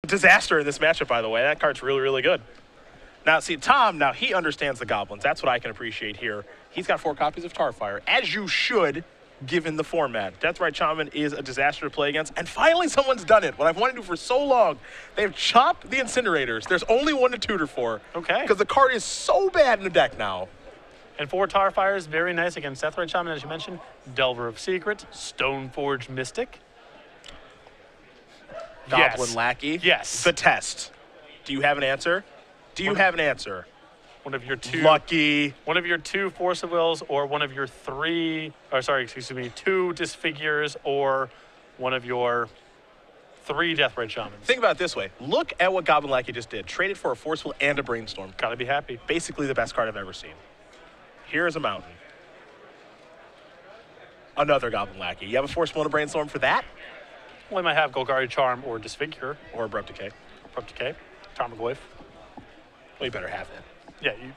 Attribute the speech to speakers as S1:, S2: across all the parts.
S1: disaster in this matchup, by the way. That card's really, really good. Now, see, Tom, he understands the goblins. That's what I can appreciate here. He's got 4 copies of Tarfire, as you should, given the format. Deathrite Shaman is a disaster to play against, and finally someone's done it. What I've wanted to do for so long. They've chopped the Incinerators. There's only one to tutor for.
S2: Okay.
S1: Because the card is so bad in the deck now.
S2: And 4 Tarfires, very nice against Deathrite Shaman, as you mentioned. Delver of Secret, Stoneforge Mystic.
S1: Goblin Lackey.
S2: Yes.
S1: The test. Do you have an answer? Do you have an answer?
S2: One of your 2.
S1: Lucky.
S2: One of your 2 Force of Wills, or one of your 3, or sorry, excuse me, 2 Disfigures, or one of your 3 Deathrite Shamans.
S1: Think about it this way. Look at what Goblin Lackey just did. Traded for a Forceful and a Brainstorm.
S2: Gotta be happy.
S1: Basically the best card I've ever seen. Here is a Mountain. Another Goblin Lackey. You have a Forceful and a Brainstorm for that?
S2: Well, I might have Golgari Charm or Disfigure.
S1: Or Abrupt Decay.
S2: Abrupt Decay. Tarmogoyf.
S1: Well, you better have it.
S2: Yeah, you.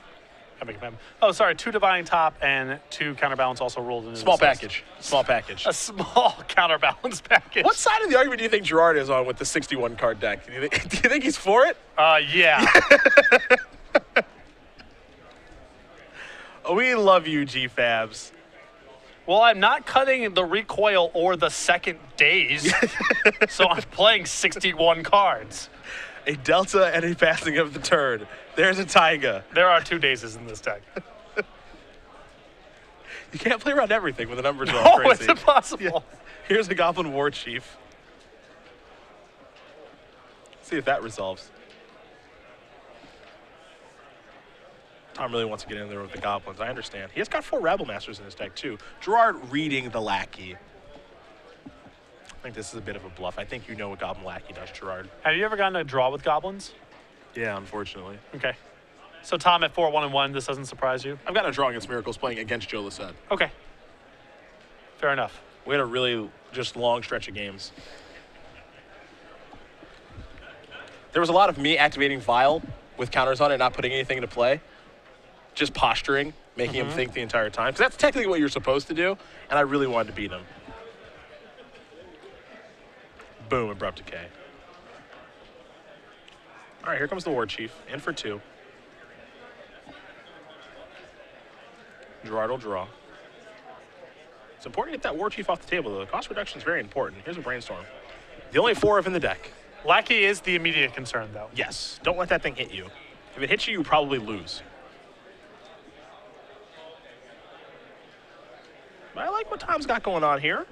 S2: Oh, sorry, 2 Divine Top and 2 Counterbalance also rolled in.
S1: Small package. Small package.
S2: A small counterbalance package.
S1: What side of the argument do you think Gerard is on with the 61 card deck? Do you think he's for it?
S2: Yeah.
S1: We love you, G-Fabs.
S2: Well, I'm not cutting the recoil or the second daze, so I'm playing 61 cards.
S1: A Delta and a Passing of the Turn. There's a Taiga.
S2: There are 2 dazes in this deck.
S1: You can't play around everything when the numbers are all crazy.
S2: It's impossible.
S1: Yeah. Here's a Goblin War Chief. See if that resolves. Tom really wants to get in there with the Goblins. I understand. He has got 4 Rabble Masters in his deck, too. Gerard reading the Lackey. I think this is a bit of a bluff. I think you know what Goblin Lackey does, Gerard.
S2: Have you ever gotten a draw with Goblins?
S1: Yeah, unfortunately.
S2: Okay. So Tom at 4-1-1, this doesn't surprise you?
S1: I've got a draw against Miracles playing against Joe Lissette.
S2: Okay. Fair enough.
S1: We had a really just long stretch of games. There was a lot of me activating Vile with counters on it, not putting anything into play. Just posturing, making him think the entire time. Because that's technically what you're supposed to do, and I really wanted to beat him. Boom, Abrupt Decay. All right, here comes the War Chief. In for 2. Gerard will draw. It's important to get that War Chief off the table, though. The cost reduction is very important. Here's a Brainstorm. The only 4 of in the deck.
S2: Lackey is the immediate concern, though.
S1: Yes. Don't let that thing hit you. If it hits you, you probably lose. But I like what Tom's got going on here.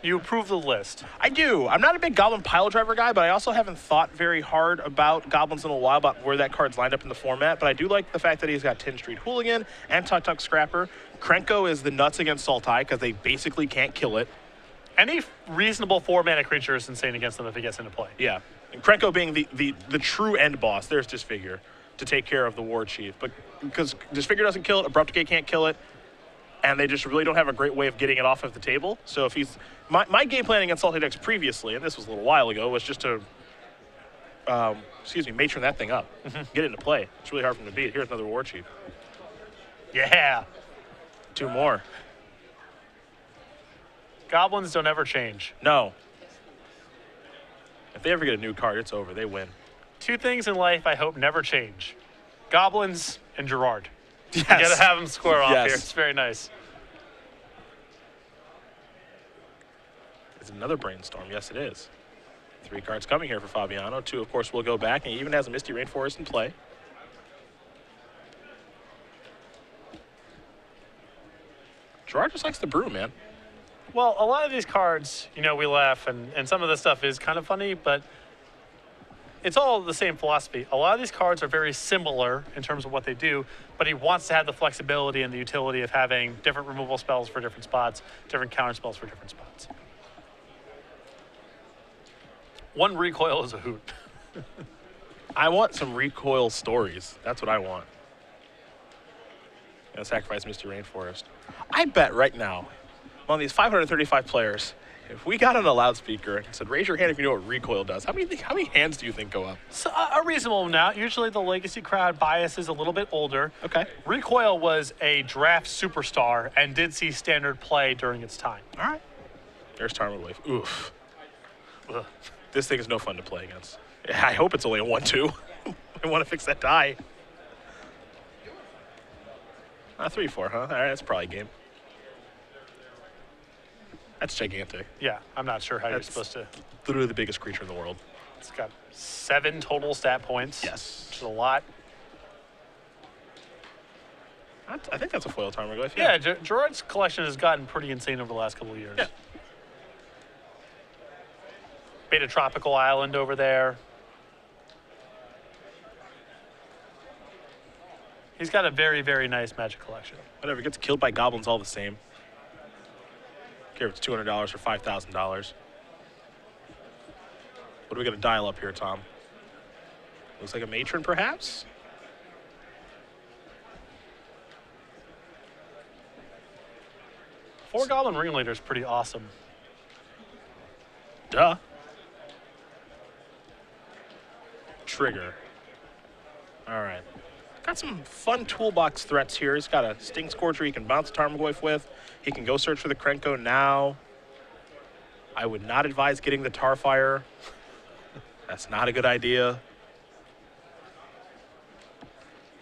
S2: You approve the list.
S1: I do. I'm not a big Goblin Pile Driver guy, but I also haven't thought very hard about Goblins in a while, about where that card's lined up in the format. But I do like the fact that he's got 10 Street Hooligan and Tuk Tuk Scrapper. Krenko is the nuts against Sultai because they basically can't kill it.
S2: Any reasonable 4-mana creature is insane against them if it gets into play.
S1: Yeah. And Krenko being the true end boss. There's Disfigure to take care of the War Chief. But because Disfigure doesn't kill it, Abrupt Decay can't kill it, and they just really don't have a great way of getting it off of the table. So if he's... My game plan against Sultai decks previously, and this was a little while ago, was just to, matron that thing up. Get it into play. It's really hard for him to beat. Here's another War Chief.
S2: Yeah.
S1: 2 more.
S2: Goblins don't ever change.
S1: No. If they ever get a new card, it's over. They win.
S2: 2 things in life I hope never change. Goblins and Gerard.
S1: Yes.
S2: You gotta have them square off
S1: Yes.
S2: here. It's very nice.
S1: It's another Brainstorm. Yes, it is. 3 cards coming here for Fabiano. 2, of course, will go back, and he even has a Misty Rainforest in play. Gerard just likes the brew, man.
S2: Well, a lot of these cards, we laugh, and some of this stuff is kind of funny, but it's all the same philosophy. A lot of these cards are very similar in terms of what they do, but he wants to have the flexibility and the utility of having different removal spells for different spots, different counter spells for different spots. 1 recoil is a hoot.
S1: I want some recoil stories. That's what I want. Gonna sacrifice Misty Rainforest. I bet right now, among these 535 players, if we got on a loudspeaker and said, raise your hand if you know what recoil does, how many hands do you think go up?
S2: So, a reasonable amount. Usually the legacy crowd bias is a little bit older.
S1: Okay.
S2: Recoil was a draft superstar and did see standard play during its time.
S1: All right. There's Tarmogoyf. Oof. Ugh. This thing is no fun to play against. I hope it's only a 1-2. I want to fix that die. 3-4, huh? All right, that's probably game. That's gigantic.
S2: Yeah, I'm not sure how you're
S1: That's
S2: supposed to.
S1: literally the biggest creature in the world.
S2: It's got 7 total stat points.
S1: Yes.
S2: Which is a lot.
S1: I think that's a foil Tarmogoyf.
S2: Yeah, Gerard's collection has gotten pretty insane over the last couple of years.
S1: Yeah.
S2: Beta Tropical Island over there. He's got a very, very nice Magic collection.
S1: Whatever, gets killed by goblins all the same. Care if it's $200 or $5,000. What are we going to dial up here, Tom? Looks like a matron, perhaps?
S2: Four Goblin Ringleader is pretty awesome.
S1: Duh. Trigger. All right. Got some fun toolbox threats here. He's got a Sting Scorcher he can bounce Tarmogoyf with. He can go search for the Krenko now. I would not advise getting the Tarfire. That's not a good idea.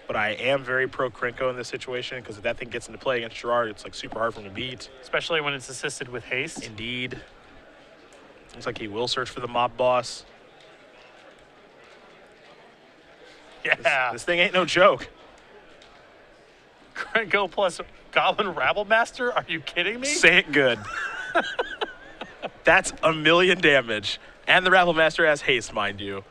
S1: But I am very pro Krenko in this situation because if that thing gets into play against Gerard, it's like super hard for him to beat.
S2: Especially when it's assisted with haste.
S1: Indeed. Looks like he will search for the mob boss.
S2: Yeah.
S1: This thing ain't no joke.
S2: Krenko plus Goblin Rabble Master? Are you kidding me?
S1: Say it good. That's 1,000,000 damage. And the Rabble Master has haste, mind you.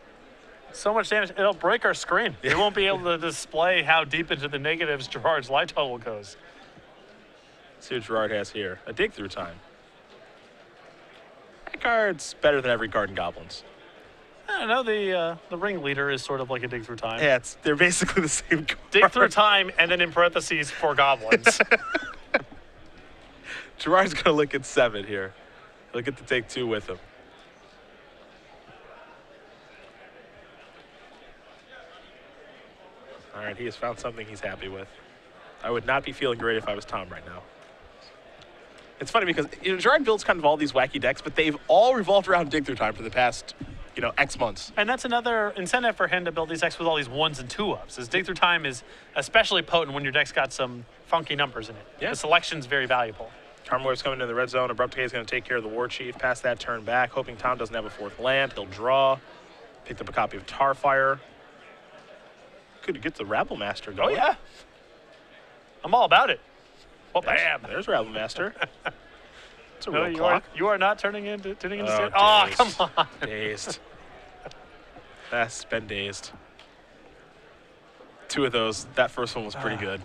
S2: So much damage, it'll break our screen. We won't be able to display how deep into the negatives Gerard's life total goes.
S1: Let's see what Gerard has here. A dig through time. That card's better than every card in Goblins.
S2: I don't know, the Ringleader is sort of like a dig through time.
S1: Yeah, they're basically the same card.
S2: Dig through time, and then in parentheses, 4 goblins.
S1: Gerard's going to look at 7 here. He'll get to take 2 with him. All right, he has found something he's happy with. I would not be feeling great if I was Tom right now. It's funny because Gerard builds kind of all these wacky decks, but they've all revolved around dig through time for the past, X months.
S2: And that's another incentive for him to build these decks with all these 1s and 2-ups. His dig through time is especially potent when your deck's got some funky numbers in it.
S1: Yeah.
S2: The selection's very valuable.
S1: Tarmogoyf's coming into the red zone. Abrupt Decay is going to take care of the War Chief. Pass that turn back, hoping Tom doesn't have a 4th land. He'll draw. Picked up a copy of Tarfire. Could get the Rabble Master going.
S2: Oh, yeah. I'm all about it. Oh, bam.
S1: There's Rabble Master. It's a
S2: No,
S1: real clock.
S2: you are not turning into
S1: Oh,
S2: Oh,
S1: dazed.
S2: come on.
S1: Dazed. That's been dazed. 2 of those. That first one was pretty good.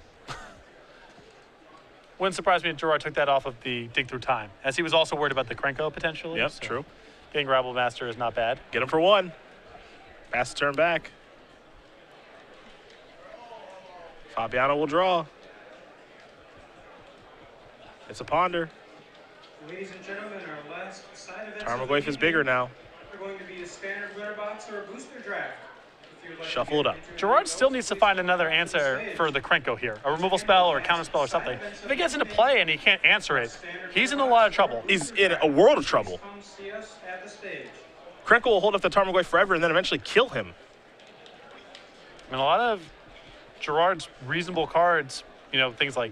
S2: Wouldn't surprise me if Gerard took that off of the dig through time, as he was also worried about the Krenko potentially.
S1: Yep,
S2: so
S1: true.
S2: Getting Rabble Master is not bad.
S1: Get him for 1. Pass the turn back. Fabiano will draw. It's a ponder.
S3: Ladies and gentlemen, our last side event.
S1: Tarmogoyf is bigger now.
S3: They're going to be a standard glitter box or a booster draft. If you'd like to
S1: Shuffle it
S3: get
S1: up.
S3: into
S2: Gerard
S3: the
S2: still needs to find another answer for the Krenko here. A removal spell or a counter spell or something. If it gets into play and he can't answer it, he's in a lot of trouble.
S1: He's in a world of trouble.
S3: Come see us at the stage.
S1: Krenko will hold up the Tarmogoyf forever and then eventually kill him.
S2: I mean, a lot of Gerard's reasonable cards, things like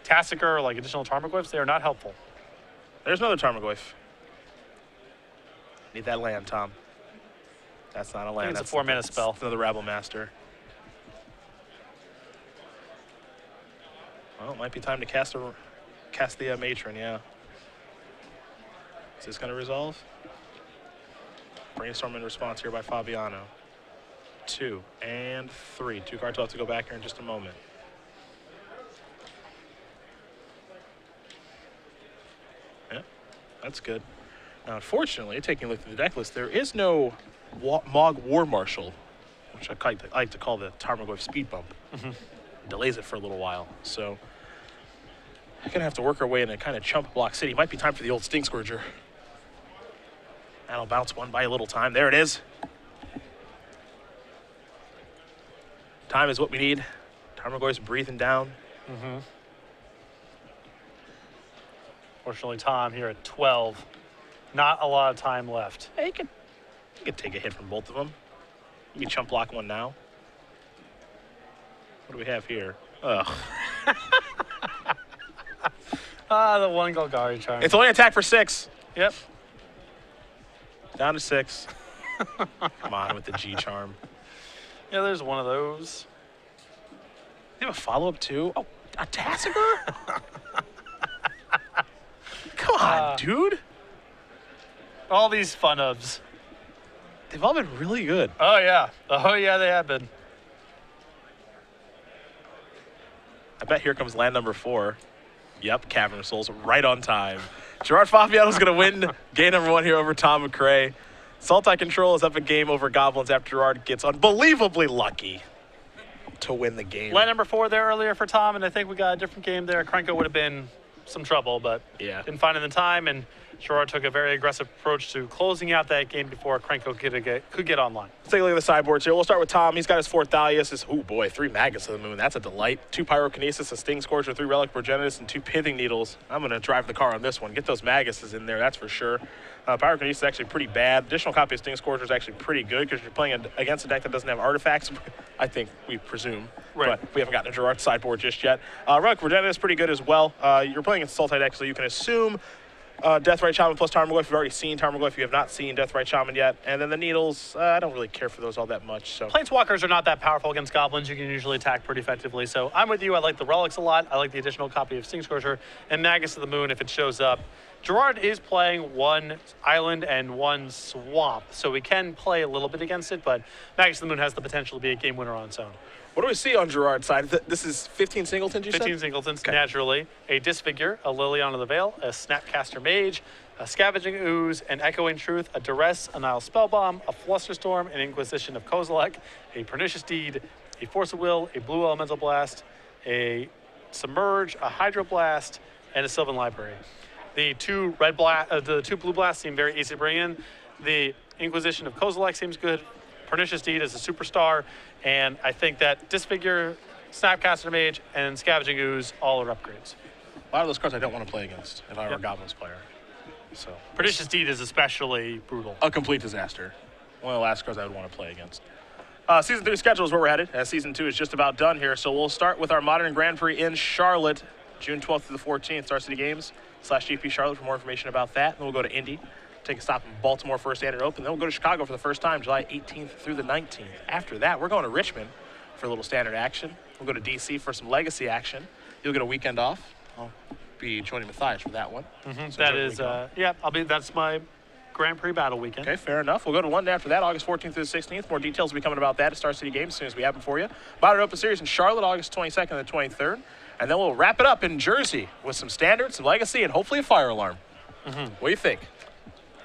S2: Tassiker or like additional Tarmogoyfs, they are not helpful.
S1: There's another Tarmogoyf. Need that land, Tom. That's not a land.
S2: it's a
S1: That's
S2: 4-mana spell.
S1: It's another Rabble Master. Well, it might be time to cast the Matron, yeah. Is this going to resolve? Brainstorm in response here by Fabiano. 2 and 3. 2 cards will have to go back here in just a moment. Yeah, that's good. Now, unfortunately, taking a look at the deck list, there is no Mog War Marshal, which I like to call the Tarmogoyf speed bump. Delays it for a little while. So, we're going to have to work our way in a kind of chump block city. Might be time for the old Sting Scourger. That'll bounce 1 by a little time. There it is. Time is what we need. Tarmogoyf's breathing down.
S2: Fortunately, Tom here at 12. Not a lot of time left.
S1: Hey, You could take a hit from both of them. You can chump block one now. What do we have here? Ugh.
S2: The one Golgari charm.
S1: It's only attack for 6.
S2: Yep.
S1: Down to 6. Come on with the G charm.
S2: Yeah, there's one of those.
S1: You have a follow-up too? Oh, a Tassiger? Come on, dude.
S2: All these fun ofs.
S1: They've all been really good.
S2: Oh, yeah. Oh, yeah, they have been.
S1: I bet here comes land number 4. Yep, Cavern of Souls, right on time. Gerard Fabiano's going to win game number 1 here over Tom MacRae. Sultai Control is up a game over Goblins after Gerard gets unbelievably lucky to win the game.
S2: Land number 4 there earlier for Tom, and I think we got a different game there. Krenko would have been some trouble, but
S1: yeah,
S2: didn't find it in the time, and Gerard took a very aggressive approach to closing out that game before Krenko could get online.
S1: Let's take a look at the sideboards here. We'll start with Tom. He's got his 4th Thalius. Oh boy, 3 Magus of the Moon. That's a delight. 2 Pyrokinesis, a Sting Scorcher, 3 Relic Progenitus, and 2 Pithing Needles. I'm going to drive the car on this one. Get those Maguses in there, that's for sure. Pyrokinesis is actually pretty bad. Additional copy of Sting Scorcher is actually pretty good because you're playing against a deck that doesn't have artifacts, I think, we presume.
S2: Right.
S1: But we haven't gotten a Gerard sideboard just yet. Relic Progenitus is pretty good as well. You're playing against a Sultai deck, so you can assume Deathrite Shaman plus Tarmogoyf. You've already seen Tarmogoyf. You have not seen Deathrite Shaman yet. And then the Needles, I don't really care for those all that much. So
S2: Planeswalkers are not that powerful against Goblins. You can usually attack pretty effectively. So I'm with you. I like the Relics a lot. I like the additional copy of Sting Scorcher and Magus of the Moon if it shows up. Gerard is playing 1 island and 1 swamp, so we can play a little bit against it, but Magus of the Moon has the potential to be a game winner on its own.
S1: what do we see on Gerard's side? This is 15 singletons, you
S2: 15
S1: said?
S2: singletons,
S1: Okay.
S2: naturally. A Disfigure, a Liliana of the Veil, a Snapcaster Mage, a Scavenging Ooze, an Echoing Truth, a Duress, a Nile Spellbomb, a Flusterstorm, an Inquisition of Kozilek, a Pernicious Deed, a Force of Will, a Blue Elemental Blast, a Submerge, a Hydroblast, and a Sylvan Library. The 2 blue blasts seem very easy to bring in. The Inquisition of Kozilek seems good. Pernicious Deed is a superstar, and I think that Disfigure, Snapcaster Mage, and Scavenging Ooze all are upgrades.
S1: A lot of those cards I don't want to play against if I were a Goblins player. So
S2: Pernicious Deed is especially brutal.
S1: a complete disaster. One of the last cards I would want to play against. Season 3 schedule is where we're headed, as Season 2 is just about done here. So we'll start with our Modern Grand Prix in Charlotte, June 12th through the 14th, Star City Games /GP Charlotte for more information about that. Then we'll go to Indy, take a stop in Baltimore for a standard open. Then we'll go to Chicago for the first time, July 18th through the 19th. After that, we're going to Richmond for a little standard action. We'll go to DC for some legacy action. You'll get a weekend off. I'll be joining Matthias for that one. So
S2: That
S1: enjoy the
S2: is,
S1: weekend off.
S2: that's my Grand Prix battle weekend.
S1: Okay, fair enough. We'll go to London after that, August 14th through the 16th. More details will be coming about that at Star City Games as soon as we have them for you. Modern Open Series in Charlotte, August 22nd and the 23rd. And then we'll wrap it up in Jersey with some standard, some legacy, and hopefully a fire alarm. What do you think?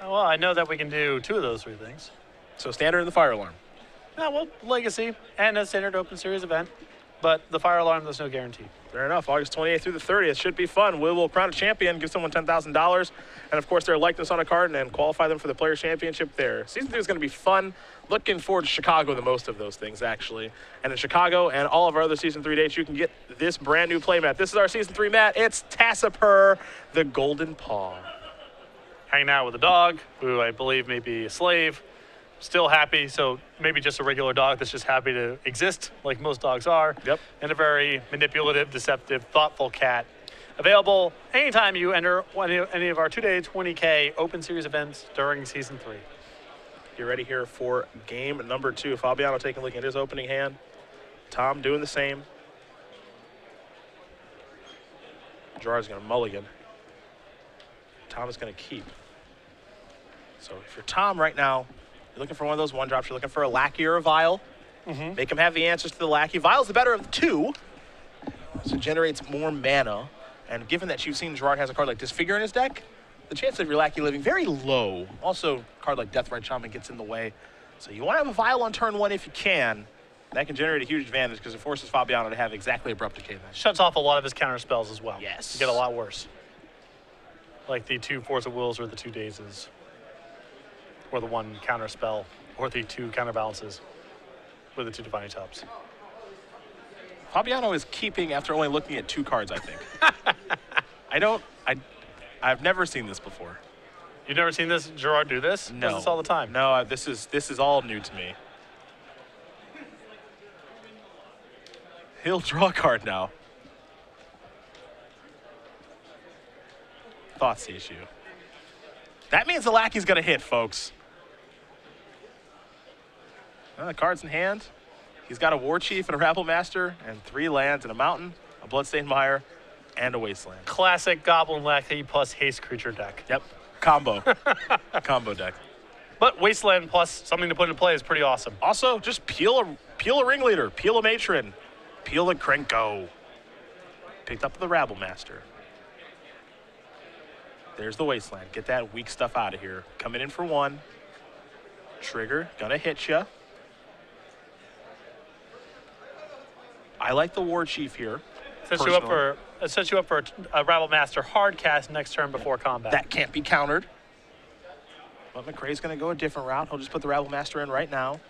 S2: Well, I know that we can do 2 of those 3 things.
S1: So standard and the fire alarm.
S2: Well, Legacy and a standard Open Series event, but the Fire Alarm, there's no guarantee.
S1: Fair enough. August 28th through the 30th. Should be fun. We will crown a champion, give someone $10,000, and of course their likeness on a card, and then qualify them for the Players' Championship there. Season 3 is going to be fun. Looking forward to Chicago the most of those things, actually. And in Chicago and all of our other Season 3 dates, you can get this brand new playmat. This is our Season 3 mat. It's Tassipur, the Golden Paw.
S2: Hanging out with a dog, who I believe may be a slave, still happy, so maybe just a regular dog that's just happy to exist, like most dogs are.
S1: Yep.
S2: And a very manipulative, deceptive, thoughtful cat. Available anytime you enter any of our 2-day 20K Open Series events during Season 3.
S1: Get ready here for game number 2. Fabiano taking a look at his opening hand. Tom doing the same. Gerard's going to mulligan. Tom is going to keep. So if you're Tom right now, you're looking for one of those 1-drops. You're looking for a Lackey or a Vial. Make him have the answers to the Lackey. Vial's the better of the 2, so it generates more mana. And given that you've seen Gerard has a card like Disfigure in his deck, the chance of your Lackey living very low. Also, a card like Deathrite Shaman gets in the way. So you want to have a Vial on turn 1 if you can. That can generate a huge advantage because it forces Fabiano to have exactly Abrupt Decay then.
S2: Shuts off a lot of his counter spells as well.
S1: Yes.
S2: To get a lot worse. Like the 2 Force of Wills or the 2 Dazes. Or the 1 counter spell. Or the 2 counterbalances. With the 2 Divining Tops.
S1: Fabiano is keeping after only looking at 2 cards, I think. I've never seen this before.
S2: You've never seen this Gerard do this?
S1: No.
S2: Does this all the time?
S1: No, this is all new to me. He'll draw a card now. Thoughts issue. That means the lackey's going to hit, folks. The card's in hand. He's got a War Chief and a Rabble Master and 3 lands and a mountain, a Bloodstained Mire, and a Wasteland.
S2: Classic Goblin Lackey plus Haste creature deck.
S1: Yep. Combo. Combo deck.
S2: But Wasteland plus something to put into play is pretty awesome.
S1: Also, just peel a Ringleader, peel a Matron, peel a Krenko. Picked up the Rabble Master. There's the Wasteland. Get that weak stuff out of here. Coming in for 1. Trigger, gonna hit ya. I like the War Chief here.
S2: Sets you up for a Rabble Master hard cast next turn before combat.
S1: That can't be countered. But MacRae's going to go a different route. He'll just put the Rabble Master in right now.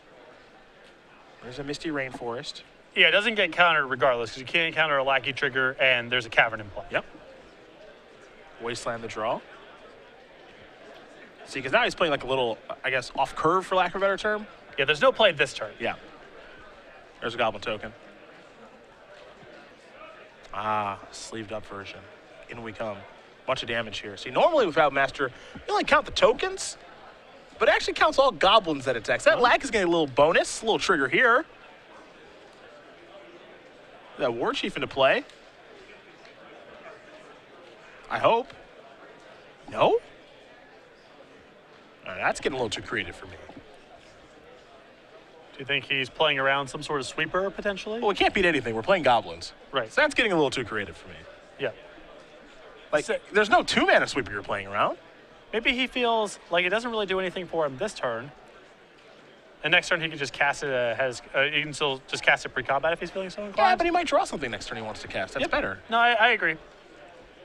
S1: There's a Misty Rainforest.
S2: Yeah, it doesn't get countered regardless because you can't counter a Lackey trigger and there's a Cavern in play.
S1: Yep. Wasteland the draw. See, because now he's playing like a little, I guess, off curve for lack of a better term.
S2: Yeah, there's no play this turn.
S1: Yeah. There's a Goblin token. Ah, sleeved up version. In we come. Bunch of damage here. See, normally with Rabble Master, you only count the tokens, but it actually counts all goblins that attacks. That lack is getting a little bonus, a little trigger here. That War Chief into play. I hope. No? That's getting a little too creative for me.
S2: Do you think he's playing around some sort of sweeper potentially?
S1: Well, we can't beat anything. We're playing goblins.
S2: Right.
S1: So that's getting a little too creative for me.
S2: Yeah.
S1: Like, there's no 2-mana sweeper you're playing around.
S2: Maybe he feels like it doesn't really do anything for him this turn. And next turn he can just cast it he can still just cast it pre-combat if he's feeling so inclined.
S1: Yeah, but he might draw something next turn he wants to cast. That's better.
S2: No, I agree.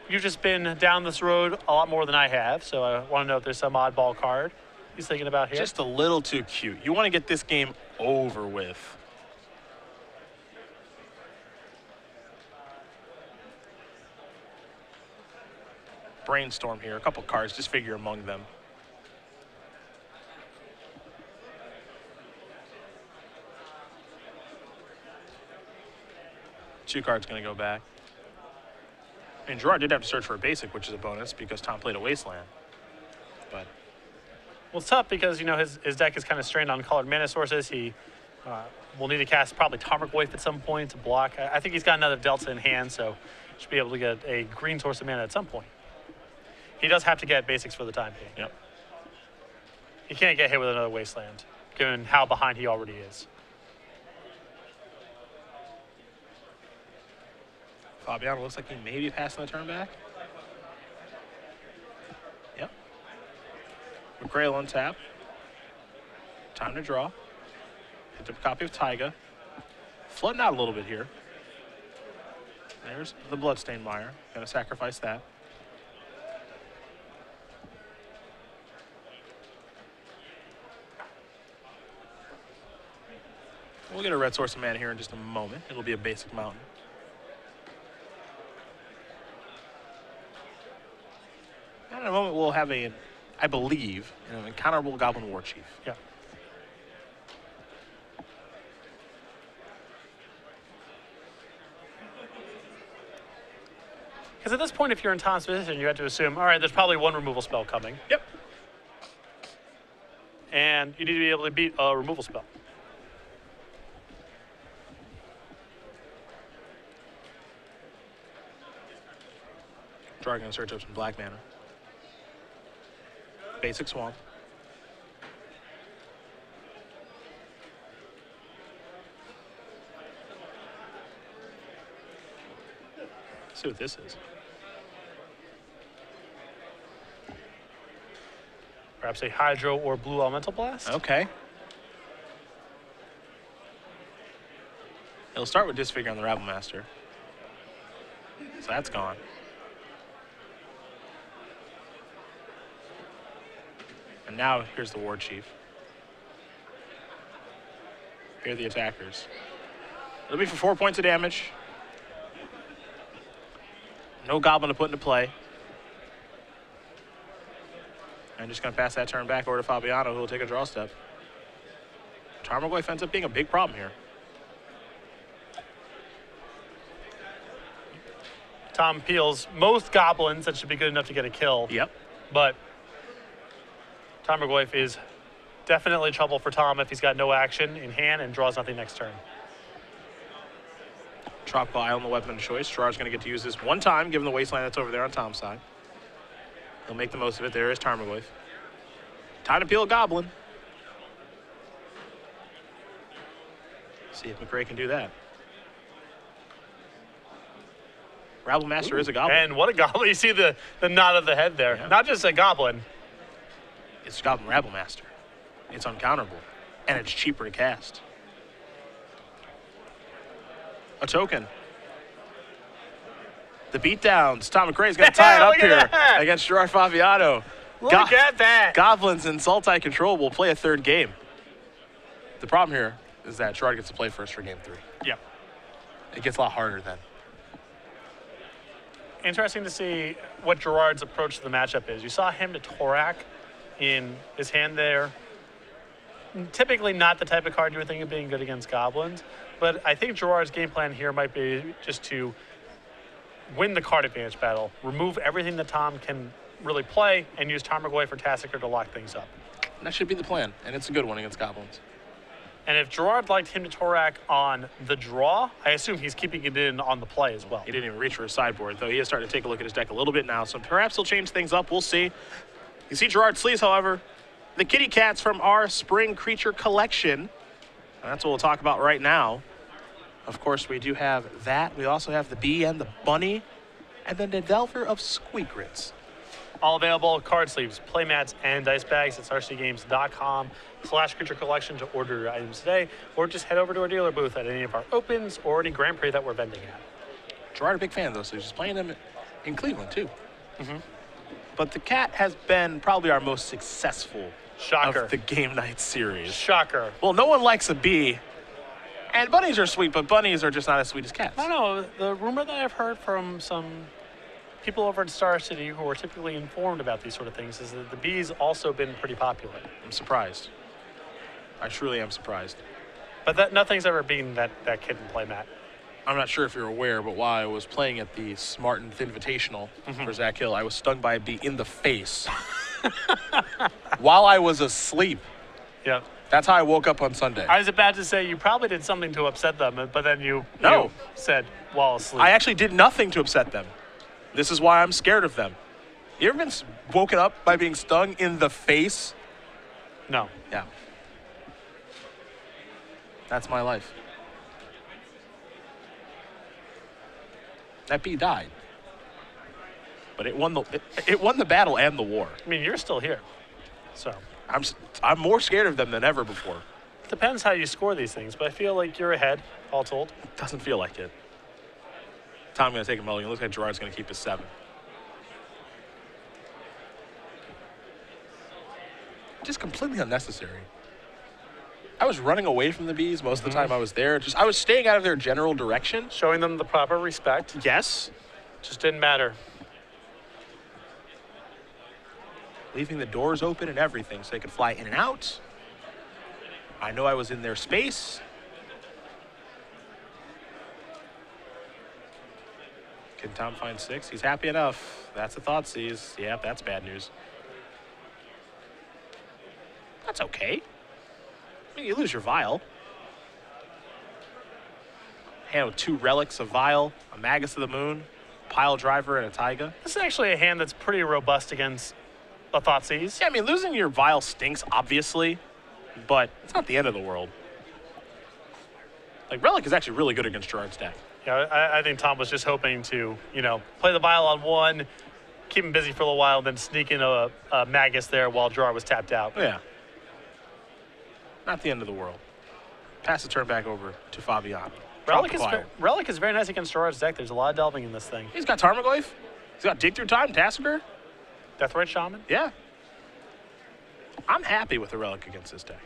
S2: You've just been down this road a lot more than I have, so I want to know if there's some oddball card he's thinking about here.
S1: Just a little too cute. You want to get this game over with. Brainstorm here. A couple cards. Just figure among them. Two cards going to go back. And Gerard did have to search for a basic, which is a bonus because Tom played a Wasteland. But
S2: well, it's tough because, you know, his deck is kind of strained on colored mana sources. He will need to cast probably Tarmogoyf at some point to block. I think he's got another Delta in hand, so should be able to get a green source of mana at some point. He does have to get basics for the time being.
S1: Yep.
S2: He can't get hit with another Wasteland, given how behind he already is.
S1: Fabiano looks like he may be passing the turn back. Yep. MacRae will untap. Time to draw. Picked up a copy of Taiga. Flooding out a little bit here. There's the Bloodstained Mire. Gonna sacrifice that. We'll get a red source of mana here in just a moment. It'll be a basic mountain. And in a moment, we'll have I believe, an encounterable Goblin War Chief.
S2: Yeah. Because at this point, if you're in Tom's position, you have to assume, all right, there's probably one removal spell coming.
S1: Yep.
S2: And you need to be able to beat a removal spell.
S1: Gerard gonna search up some black mana. Basic swamp. Let's see what this is.
S2: Perhaps a Hydro or Blue Elemental Blast?
S1: Okay. It'll start with Disfigure on the Rabble Master. So that's gone. And now here's the War Chief. Here are the attackers. It'll be for 4 points of damage. No Goblin to put into play. And And just going to pass that turn back over to Fabiano, who will take a draw step. Tarmogoyf ends up being a big problem here.
S2: Tom peels most goblins. That should be good enough to get a kill.
S1: Yep.
S2: But Tarmogoyf is definitely trouble for Tom if he's got no action in hand and draws nothing next turn.
S1: Tropical Isle on the weapon of choice. Gerard's going to get to use this one time, given the wasteland that's over there on Tom's side. He'll make the most of it. There is Tarmogoyf. Time to peel a goblin. See if MacRae can do that. Rabble Master is a goblin.
S2: And what a goblin. You see the nod of the head there.
S1: Yeah.
S2: Not just a goblin.
S1: It's Goblin Rabble Master. It's uncounterable. And it's cheaper to cast. A token. The beatdowns. Tom MacRae's going to tie it up here against Gerard Fabiano.
S2: Look at that.
S1: Goblins and Sultai Control will play a third game. The problem here is that Gerard gets to play first for game 3.
S2: Yeah.
S1: It gets a lot harder then.
S2: Interesting to see what Gerard's approach to the matchup is. You saw him to Torak in his hand there. Typically not the type of card you would think of being good against goblins, but I think Gerard's game plan here might be just to win the card advantage battle, remove everything that Tom can really play, and use Tarmogoyf for Tassiker to lock things up.
S1: That should be the plan, and it's a good one against goblins.
S2: And if Gerard liked him to Torak on the draw, I assume he's keeping it in on the play as well.
S1: He didn't even reach for his sideboard, though he is starting to take a look at his deck a little bit now, so perhaps he'll change things up. We'll see. You see Gerard's sleeves, however, the kitty cats from our Spring Creature Collection. And that's what we'll talk about right now. Of course, we do have that. We also have the bee and the bunny, and then the Delver of Squeakrits.
S2: All available card sleeves, playmats, and dice bags at rcgames.com/creature collection to order your items today, or just head over to our dealer booth at any of our opens or any Grand Prix that we're vending at.
S1: Gerard, a big fan, though, so he's just playing them in Cleveland, too.
S2: Mm-hmm.
S1: But the cat has been probably our most successful
S2: Shocker.
S1: of the Game Night series.
S2: Shocker.
S1: Well, no one likes a bee. And bunnies are sweet, but bunnies are just not as sweet as cats.
S2: I don't know. The rumor that I've heard from some people over in Star City who are typically informed about these sort of things is that the bee's also been pretty popular.
S1: I'm surprised. I truly am surprised.
S2: But nothing's ever beaten that kid in playmat.
S1: I'm not sure if you're aware, but while I was playing at the Smartenth Invitational for Zach Hill, I was stung by a bee in the face while I was asleep.
S2: Yeah.
S1: That's how I woke up on Sunday.
S2: I was about to say you probably did something to upset them, but then you said while asleep.
S1: I actually did nothing to upset them. This is why I'm scared of them. You ever been woken up by being stung in the face?
S2: No.
S1: Yeah. That's my life. That bee died. But it won the battle and the war.
S2: I mean, you're still here. So
S1: I'm more scared of them than ever before.
S2: Depends how you score these things, but I feel like you're ahead, all told.
S1: Doesn't feel like it. Tom going to take a mulligan. Looks like Gerard's going to keep his 7. Just completely unnecessary. I was running away from the bees most of the time I was there. I was staying out of their general direction.
S2: Showing them the proper respect.
S1: Yes.
S2: Just didn't matter.
S1: Leaving the doors open and everything so they could fly in and out. I know I was in their space. Can Tom find 6? He's happy enough. That's a Thoughtseize. Yeah, that's bad news. That's okay. I mean, you lose your Vial. Hand with 2 relics, a Vial, a Magus of the Moon, Pile Driver, and a Taiga.
S2: This is actually a hand that's pretty robust against a Thoughtseize.
S1: Yeah, I mean, losing your Vial stinks, obviously, but it's not the end of the world. Like, Relic is actually really good against Gerard's deck.
S2: Yeah, I think Tom was just hoping to, play the Vial on 1, keep him busy for a little while, then sneak in a Magus there while Gerard was tapped out.
S1: Oh, yeah. Not the end of the world. Pass the turn back over to Fabiano.
S2: Relic is very nice against Gerard's deck. There's a lot of delving in this thing.
S1: He's got Tarmogoyf. He's got Dig Through Time, Tassiker.
S2: Deathrite Shaman.
S1: Yeah. I'm happy with the Relic against this deck.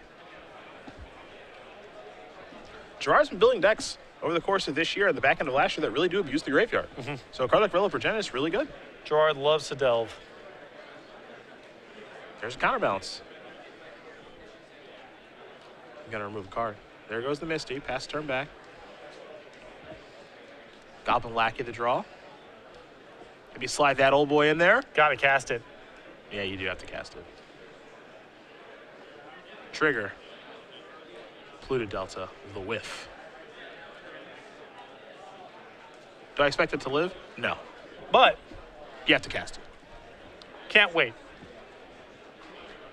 S1: Gerard's been building decks over the course of this year and the back end of last year that really do abuse the graveyard. So a card like Relic Progenitor is really good.
S2: Gerard loves to delve.
S1: There's a counterbalance. You gotta remove a card. There goes the Misty. Pass turn back. Goblin Lackey to draw. Maybe slide that old boy in there.
S2: Gotta cast it.
S1: Yeah, you do have to cast it. Trigger. Pluto Delta, the whiff. Do I expect it to live? No.
S2: But
S1: You have to cast it.
S2: can't wait.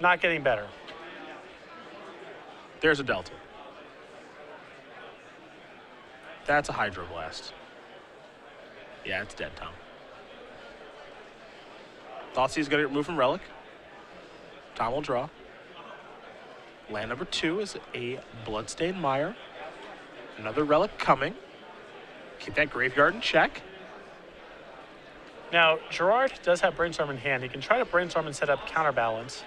S2: Not getting better.
S1: There's a Delta. That's a Hydroblast. Yeah, it's dead, Tom. Thoughts he's going to remove from Relic. Tom will draw. Land number 2 is a Bloodstained Mire. Another Relic coming. Keep that graveyard in check.
S2: Now, Gerard does have Brainstorm in hand. He can try to Brainstorm and set up Counterbalance,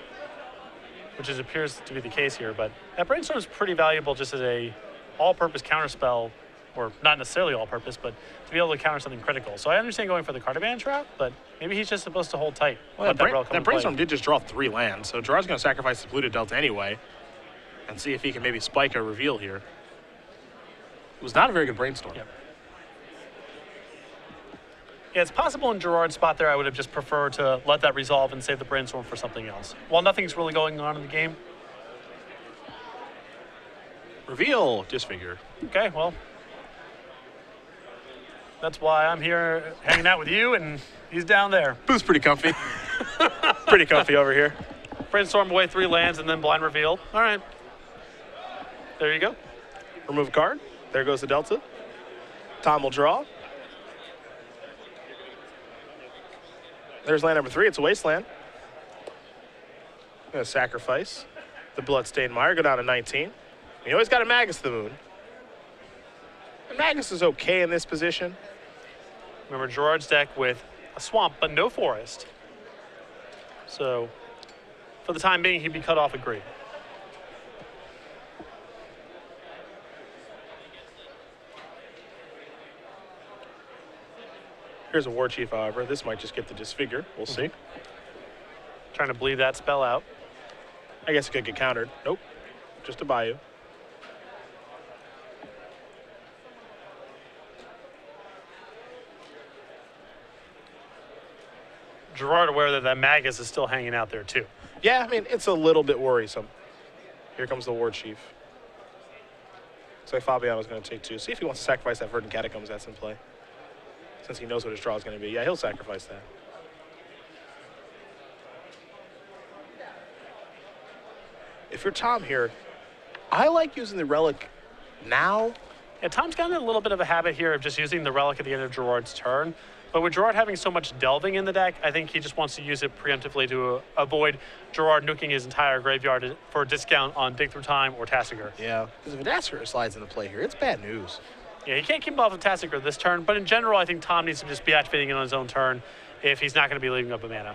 S2: which appears to be the case here. But that Brainstorm is pretty valuable just as a all-purpose counterspell, or not necessarily all-purpose, but to be able to counter something critical. So I understand going for the card advantage route, but maybe he's just supposed to hold tight.
S1: Well,
S2: Let Relic come
S1: that
S2: into play.
S1: Brainstorm did just draw 3 lands, so Gerard's going to sacrifice the Polluted Delta anyway and see if he can maybe spike a reveal here. It was not a very good Brainstorm.
S2: Yep. Yeah, it's possible in Gerard's spot there, I would have just preferred to let that resolve and save the Brainstorm for something else. While nothing's really going on in the game.
S1: Reveal, disfigure.
S2: Okay, well, that's why I'm here hanging out with you, and he's down there.
S1: Booth's pretty comfy. Pretty comfy over here.
S2: Brainstorm away 3 lands and then blind reveal. All right. There you go.
S1: Remove a card. There goes the Delta. Tom will draw. There's land number 3. It's a wasteland. I'm going to sacrifice the Bloodstained Mire, go down to 19. You always got a Magus to the Moon. And Magus is okay in this position.
S2: Remember, Gerard's deck with a swamp but no forest. So, for the time being, he'd be cut off at green.
S1: Here's a War Chief, however. This might just get the disfigure. We'll see.
S2: Trying to bleed that spell out.
S1: I guess it could get countered. Nope. Just a Bayou.
S2: Gerard aware that that Magus is still hanging out there, too.
S1: Yeah, I mean, it's a little bit worrisome. Here comes the War Chief. Looks like Fabiano's going to take 2. See if he wants to sacrifice that Verdant Catacombs that's in play. Since he knows what his draw is going to be. Yeah, he'll sacrifice that. If you're Tom here, I like using the Relic now.
S2: Yeah, Tom's gotten a little bit of a habit here of just using the Relic at the end of Gerard's turn. But with Gerard having so much delving in the deck, I think he just wants to use it preemptively to avoid Gerard nuking his entire graveyard for a discount on Dig Through Time or Tassiger.
S1: Yeah, because if a Tassiger slides into play here, it's bad news.
S2: Yeah, he can't keep him off of Tassiger this turn, but in general, I think Tom needs to just be activating it on his own turn if he's not going to be leaving up a mana.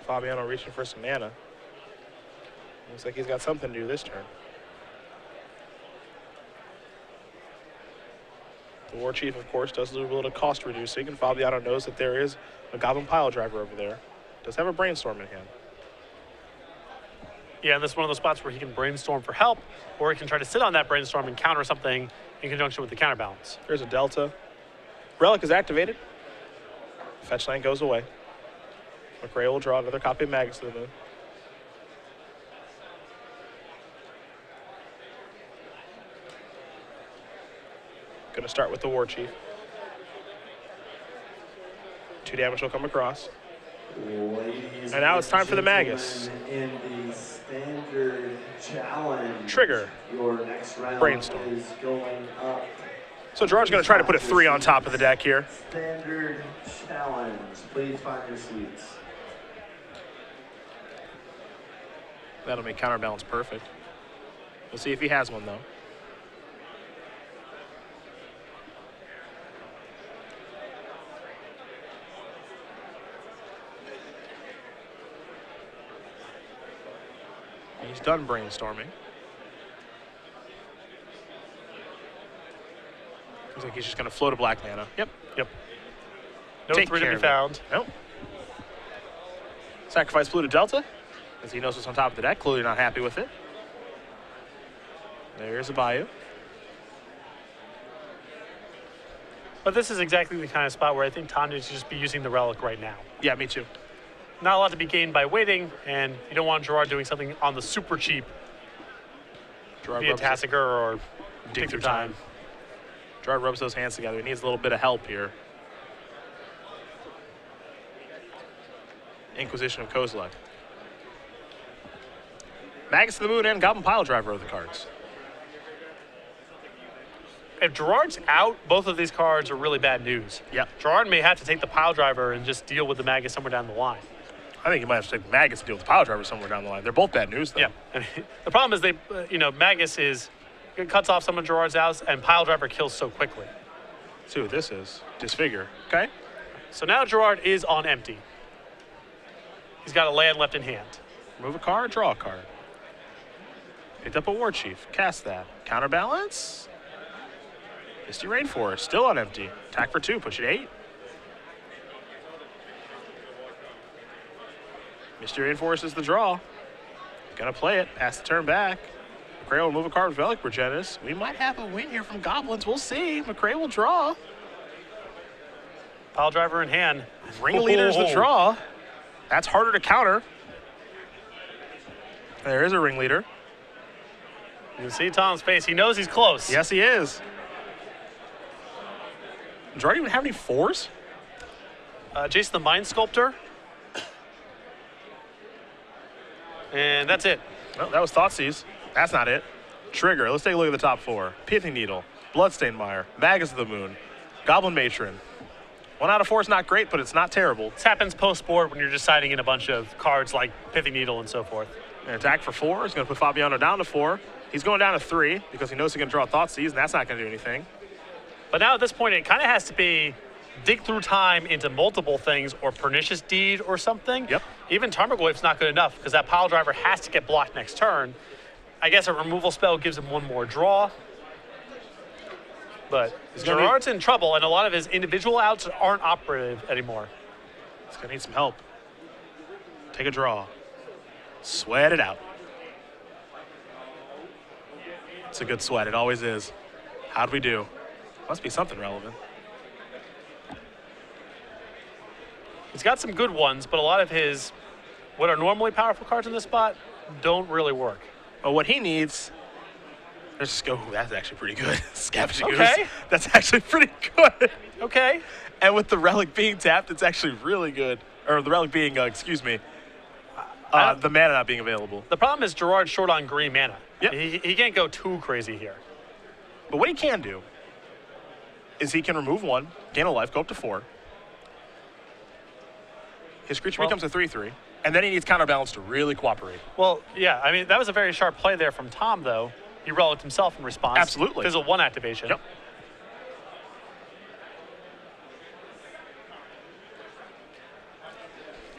S1: Fabiano reaching for some mana. Looks like he's got something to do this turn. The War Chief, of course, does a little bit of cost reducing, and Fabiano knows that there is a Goblin Pile Driver over there. Does have a Brainstorm in hand.
S2: Yeah, and this is one of those spots where he can brainstorm for help, or he can try to sit on that brainstorm and counter something in conjunction with the counterbalance.
S1: There's a Delta. Relic is activated. Fetch land goes away. MacRae will draw another copy of Magus to the Moon. Gonna start with the War Chief. 2 damage will come across.
S4: Ladies
S1: And now it's time for the Magus.
S4: In the standard challenge,
S1: Trigger.
S4: Your next round
S1: Brainstorm.
S4: is going up.
S1: So Gerard's gonna try to put a 3 on top of the deck here.
S4: Standard challenge. Please find your seats.
S1: That'll make counterbalance perfect. We'll see if he has one though. He's done brainstorming. Looks like he's just going to float a black mana. Yep.
S2: Yep. No
S1: Take
S2: 3 to
S1: care
S2: be
S1: of it.
S2: found.
S1: Nope. Sacrifice blue to Delta, as he knows what's on top of the deck. Clearly not happy with it. There's a Bayou.
S2: But this is exactly the kind of spot where I think Tom needs to just be using the relic right now.
S1: Yeah, me too.
S2: Not a lot to be gained by waiting, and you don't want Gerard doing something on the super cheap
S1: Gerard
S2: via
S1: rubs
S2: Tassiger or
S1: dig through time. Gerard rubs those hands together. He needs a little bit of help here. Inquisition of Kozilek. Magus of the Moon and Goblin Pile Driver are the cards.
S2: If Gerard's out, both of these cards are really bad news.
S1: Yeah.
S2: Gerard may have to take the Pile Driver and just deal with the Magus somewhere down the line.
S1: I think you might have to take Magus and deal with the Pile Driver somewhere down the line. They're both bad news, though.
S2: Yeah. And the problem is Magus it cuts off some of Gerard's outs, and Pile Driver kills so quickly.
S1: Let's see what this is. Disfigure. Okay.
S2: So now Gerard is on empty. He's got a land left in hand.
S1: Remove a card, draw a card. Picked up a War Chief. Cast that. Counterbalance. Misty Rainforest. Still on empty. Attack for 2. Push it 8. Misty Rainforest is the draw. Gonna play it. Pass the turn back. MacRae will move a card with Relic Progenitus. We might have a win here from Goblins. We'll see. MacRae will draw.
S2: Pile Driver in hand.
S1: Ringleader's the draw. That's harder to counter. There is a Ringleader.
S2: You can see Tom's face. He knows he's close.
S1: Yes, he is. Does Gerard even have any 4s?
S2: Jason the Mind Sculptor. And that's it.
S1: No, that was Thoughtseize. That's not it. Trigger. Let's take a look at the top 4. Pithing Needle, Bloodstained Mire, Magus of the Moon, Goblin Matron. 1 out of 4 is not great, but it's not terrible.
S2: This happens post-board when you're deciding in a bunch of cards like Pithing Needle and so forth.
S1: An attack for 4. He's going to put Fabiano down to 4. He's going down to 3 because he knows he's going to draw Thoughtseize, and that's not going to do anything.
S2: But now at this point, it kind of has to be dig through time into multiple things or Pernicious Deed or something.
S1: Yep.
S2: Even Tarmogoyf's not good enough because that Pile Driver has to get blocked next turn. I guess a removal spell gives him 1 more draw. But Gerard's in trouble, and a lot of his individual outs aren't operative anymore.
S1: He's going to need some help. Take a draw. Sweat it out. It's a good sweat. It always is. How'd we do? Must be something relevant.
S2: He's got some good ones, but a lot of his, what are normally powerful cards in this spot, don't really work.
S1: But what he needs, let's just go, ooh, that's actually pretty good. Scavenging
S2: Okay.
S1: Ooze. That's actually pretty good.
S2: Okay.
S1: And with the Relic being tapped, it's actually really good. Or the Relic being, the mana not being available.
S2: The problem is Gerard's short on green mana.
S1: Yep.
S2: He can't go too crazy here.
S1: But what he can do is he can remove 1, gain a life, go up to 4. His creature becomes a 3/3, and then he needs counterbalance to really cooperate.
S2: Well, yeah, I mean, that was a very sharp play there from Tom, though. He relicked himself in response.
S1: Absolutely.
S2: There's a 1 activation.
S1: Yep.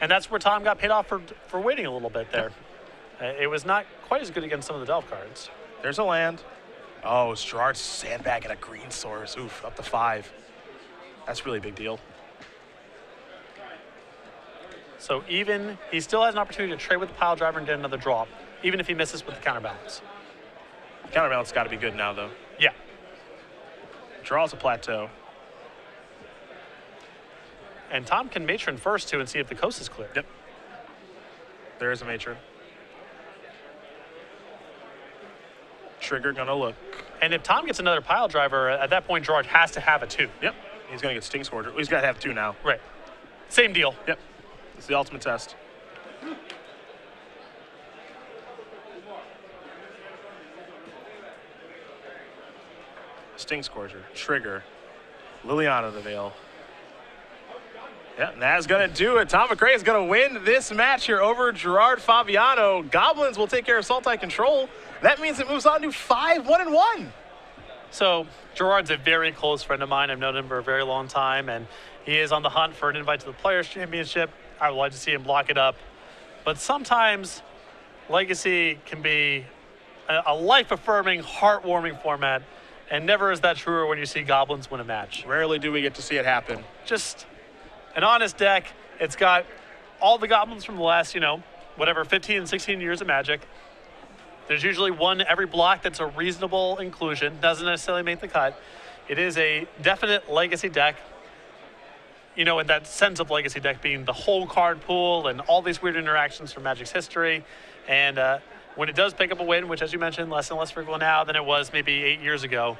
S2: And that's where Tom got paid off for waiting a little bit there. It was not quite as good against some of the Delve cards.
S1: There's a land. Oh, it's Gerard's sandbag and a green source. Oof, up to 5. That's really a big deal.
S2: So he still has an opportunity to trade with the Pile Driver and get another draw, even if he misses with the counterbalance.
S1: Counterbalance got to be good now, though.
S2: Yeah.
S1: Draws a plateau.
S2: And Tom can Matron first, too, and see if the coast is clear.
S1: Yep. There is a Matron. Trigger gonna look.
S2: And if Tom gets another Pile Driver, at that point, Gerard has to have a 2.
S1: Yep. He's gonna get Sting Scourger. He's got to have 2 now.
S2: Right. Same deal.
S1: Yep. It's the ultimate test. Sting Scourger. Trigger. Liliana the Veil. Yeah, and that's going to do it. Tom MacRae is going to win this match here over Gerard Fabiano. Goblins will take care of Sultai Control. That means it moves on to 5-1-1.
S2: So Gerard's a very close friend of mine. I've known him for a very long time, and he is on the hunt for an invite to the Players' Championship. I would like to see him block it up. But sometimes Legacy can be a life-affirming, heartwarming format. And never is that truer when you see Goblins win a match.
S1: Rarely do we get to see it happen.
S2: Just an honest deck. It's got all the Goblins from the last, 15, 16 years of Magic. There's usually one every block that's a reasonable inclusion. Doesn't necessarily make the cut. It is a definite legacy deck. In that sense of legacy deck being the whole card pool and all these weird interactions from Magic's history. And when it does pick up a win, which as you mentioned, less and less frequent now than it was maybe 8 years ago,